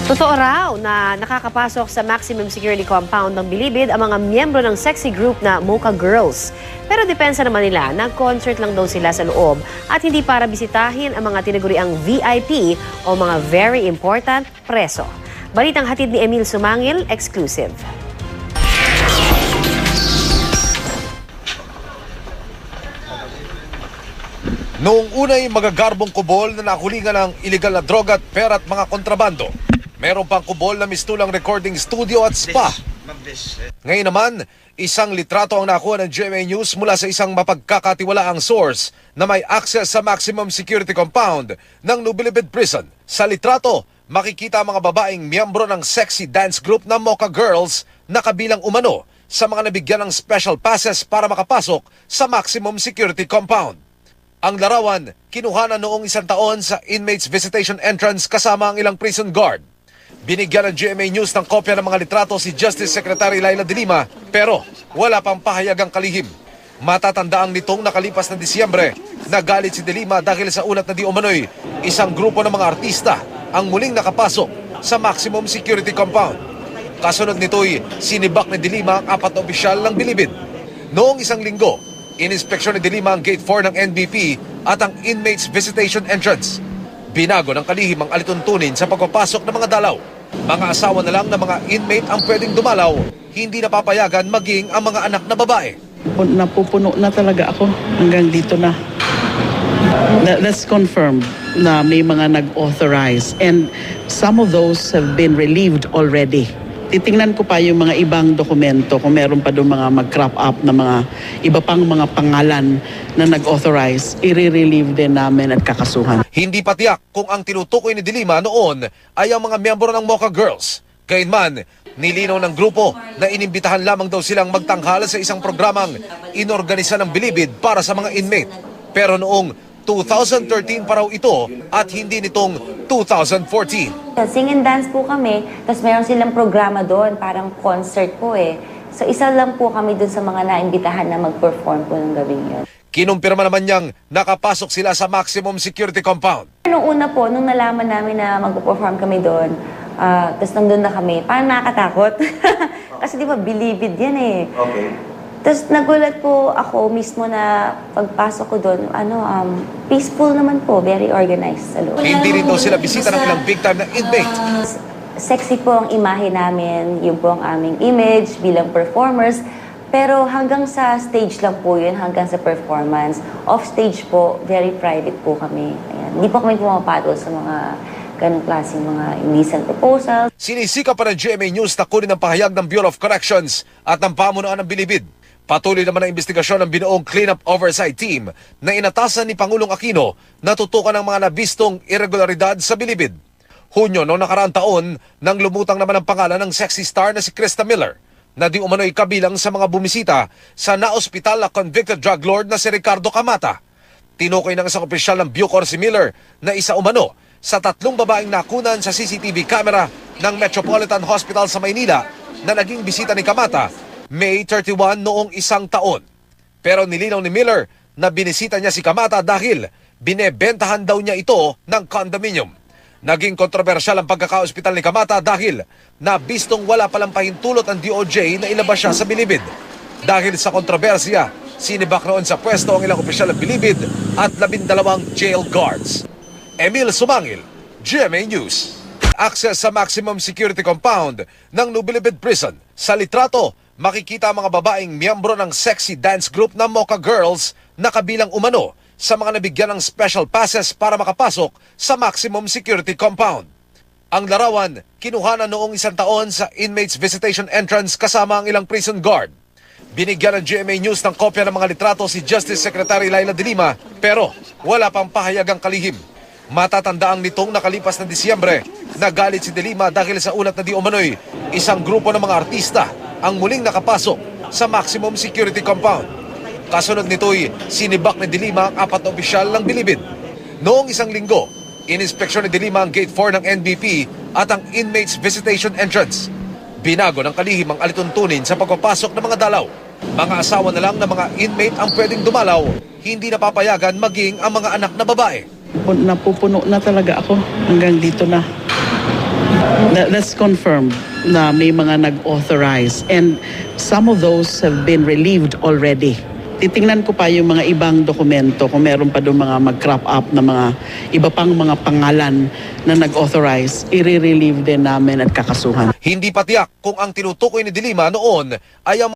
Totoo raw na nakakapasok sa maximum security compound ng Bilibid ang mga miyembro ng sexy group na Mocha Girls. Pero depensa naman nila, nag-concert lang daw sila sa loob at hindi para bisitahin ang mga tinaguriang VIP o mga very important preso. Balitang hatid ni Emil Sumangil, exclusive. Noong una'y magagarbong kubol na nakulingan ng iligal na droga at pera at mga kontrabando. Meron pang kubol na mistulang recording studio at spa. Ngayon naman, isang litrato ang nakuha ng GMA News mula sa isang mapagkakatiwalaang source na may access sa maximum security compound ng Nubilibid Prison. Sa litrato, makikita ang mga babaeng miyembro ng sexy dance group na Mocha Girls na kabilang umano sa mga nabigyan ng special passes para makapasok sa maximum security compound. Ang larawan, kinuhanan noong 1 taon sa inmates visitation entrance kasama ang ilang prison guard. Binigyan ng GMA News ng kopya ng mga litrato si Justice Secretary Laila De Lima pero wala pang pahayagang kalihim. Matatandaang nitong nakalipas na Disyembre, nagalit si De Lima dahil sa ulat na di umano'y isang grupo ng mga artista ang muling nakapasok sa maximum security compound. Kasunod nito'y sinibak ni De Lima ang 4 na opisyal ng Bilibid. Noong 1 linggo, ininspeksyon ni De Lima ang Gate 4 ng NBP at ang inmates visitation entrance. Binago ng kalihim ang alituntunin sa pagpapasok ng mga dalaw. Mga asawa na lang ng mga inmate ang pwedeng dumalaw, hindi napapayagan maging ang mga anak na babae. Napupuno na talaga ako hanggang dito na. That's confirmed na may mga nag-authorize and some of those have been relieved already. Titingnan ko pa yung mga ibang dokumento kung meron pa doon mga mag-crop up na mga iba pang mga pangalan na nag-authorize, i-relieve din namin at kakasuhan. Hindi patiyak kung ang tinutukoy ni De Lima noon ay ang mga miyembro ng Mocha Girls. Gayunman, nilinaw ng grupo na inimbitahan lamang daw silang magtanghala sa isang programang inorganisa ng Bilibid para sa mga inmate. Pero noong 2013 pa raw ito at hindi nitong 2014. Sing and dance po kami, tapos meron silang programa doon, parang concert po eh. So isa lang po kami doon sa mga naimbitahan na mag-perform po ng gabing yun. Kinumpirma naman niyang nakapasok sila sa maximum security compound. Nung una po, nung nalaman namin na mag-perform kami doon, tapos nandun na kami, parang nakakatakot. Kasi di ba, Bilibid yan eh. Okay. Tapos nagulat po ako mismo na pagpasok ko doon, peaceful naman po, very organized sa loob. Hindi rin daw sila bisita ng ilang big time na inmate. Sexy po ang imahe namin, yun po ang aming image bilang performers. Pero hanggang sa stage lang po yun, hanggang sa performance. Off stage po, very private po kami. Ayan. Hindi po kami pumapatol sa mga ganong klaseng mga indecent proposals. Sinisika pa ng GMA News na kunin ang pahayag ng Bureau of Corrections at ng pamunuan ng Bilibid. Patuloy naman ang investigasyon ng binuong Cleanup Oversight Team na inatasan ni Pangulong Aquino na tutukan ng mga nabistong irregularidad sa Bilibid. Hunyo noong nakaraang taon nang lumutang naman ang pangalan ng sexy star na si Krista Miller na di umano'y kabilang sa mga bumisita sa na-ospital na convicted drug lord na si Ricardo Camata. Tinukoy ng isang opisyal ng Bucor si Miller na isa umano sa 3 babaeng nakunan sa CCTV camera ng Metropolitan Hospital sa Maynila na naging bisita ni Camata May 31 noong 1 taon. Pero nilinaw ni Miller na binisita niya si Camata dahil binebentahan daw niya ito ng condominium. Naging kontrobersyal ang pagkaka-ospital ni Camata dahil nabistong wala palang pahintulot ang DOJ na ilabas siya sa Bilibid. Dahil sa kontrobersya, sinibak noon sa pwesto ang ilang opisyal ng Bilibid at 12 jail guards. Emil Sumangil, GMA News. Access sa maximum security compound ng Nubilibid Prison. Sa litrato, makikita ang mga babaeng miyembro ng sexy dance group na Mocha Girls na kabilang umano sa mga nabigyan ng special passes para makapasok sa maximum security compound. Ang larawan, kinuhanan noong 1 taon sa inmates visitation entrance kasama ang ilang prison guard. Binigyan ng GMA News ng kopya ng mga litrato si Justice Secretary Laila De Lima pero wala pang pahayagang kalihim. Matatandaang nitong nakalipas na Disyembre, nagalit si De Lima dahil sa ulat na di umano'y isang grupo ng mga artista ang muling nakapasok sa maximum security compound. Kasunod nito'y sinibak ni De Lima ang 4 na opisyal ng Bilibid. Noong 1 linggo, ininspeksyon ni De Lima ang Gate 4 ng NBP at ang inmates visitation entrance. Binago ng kalihim ang alituntunin sa pagpapasok ng mga dalaw. Mga asawa na lang ng mga inmate ang pwedeng dumalaw, hindi napapayagan maging ang mga anak na babae. Napupuno na talaga ako hanggang dito na. That's confirmed na may mga nag-authorize and some of those have been relieved already. Titingnan ko pa yung mga ibang dokumento kung meron pa doon mga mag-crop up na mga iba pang mga pangalan na nag-authorize, i-relieve din namin at kakasuhan. Hindi pa tiyak kung ang tinutukoy ni Dilima noon ay ang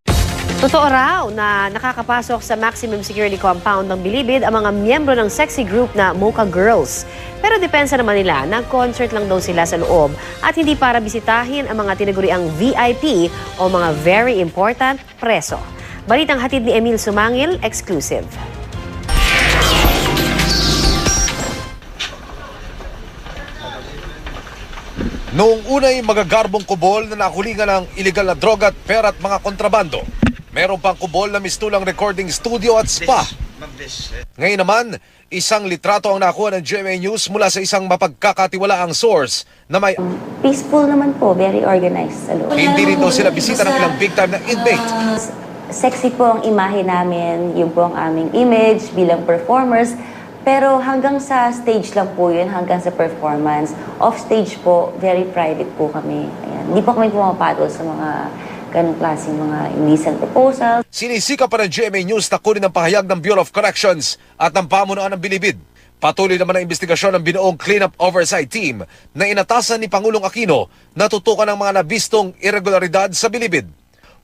Totoo raw na nakakapasok sa maximum security compound ng Bilibid ang mga miyembro ng sexy group na Mocha Girls. Pero depensa naman nila, nag-concert lang daw sila sa loob at hindi para bisitahin ang mga tinaguriang VIP o mga very important preso. Balitang hatid ni Emil Sumangil, exclusive. noong unay magagarbong kubol na nakulingan ng iligal na droga at pera at mga kontrabando. Meron pang kubol na mistulang recording studio at spa. Ngayon naman, isang litrato ang nakuha ng GMA News mula sa isang mapagkakatiwalaang source na may Peaceful naman po, very organized sa loob. hindi rin daw sila bisita ng ilang big time na inmate. Sexy po ang imahe namin, yun po ang aming image bilang performers. Pero hanggang sa stage lang po yun, hanggang sa performance. Off stage po, very private po kami. Ayan. Hindi po kami pumapatol sa mga ganong klaseng mga indecent proposals. Sinisika pa ng GMA News na kunin ang pahayag ng Bureau of Corrections at ng pamunuan ng Bilibid. Patuloy naman ang investigasyon ng binuong Cleanup Oversight Team na inatasan ni Pangulong Aquino na tutukan ng mga nabistong irregularidad sa Bilibid.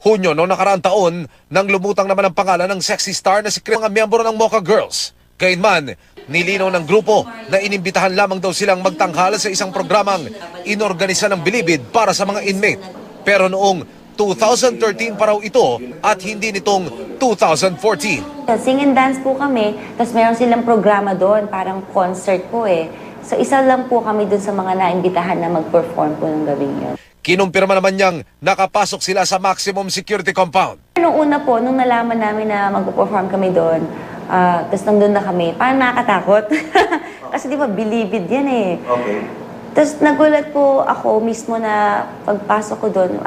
Hunyo noong nakaraang taon nang lumutang naman ang pangalan ng sexy star na si mga miyembro ng Mocha Girls. Gayunman, nilinaw ng grupo na inimbitahan lamang daw silang magtanghala sa isang programang inorganisa ng Bilibid para sa mga inmate. Pero noong 2013 pa raw ito at hindi nitong 2014. Sing and dance po kami, tapos meron silang programa doon, parang concert po eh. So isa lang po kami doon sa mga naimbitahan na mag-perform po ng gabing yun. Kinumpirma naman niyang nakapasok sila sa maximum security compound. Noong una po, nung nalaman namin na mag-perform kami doon, tapos nandun na kami, parang nakakatakot. Kasi di ba, Bilibid yan eh. Okay. Tapos nagulat po ako mismo na pagpasok ko doon,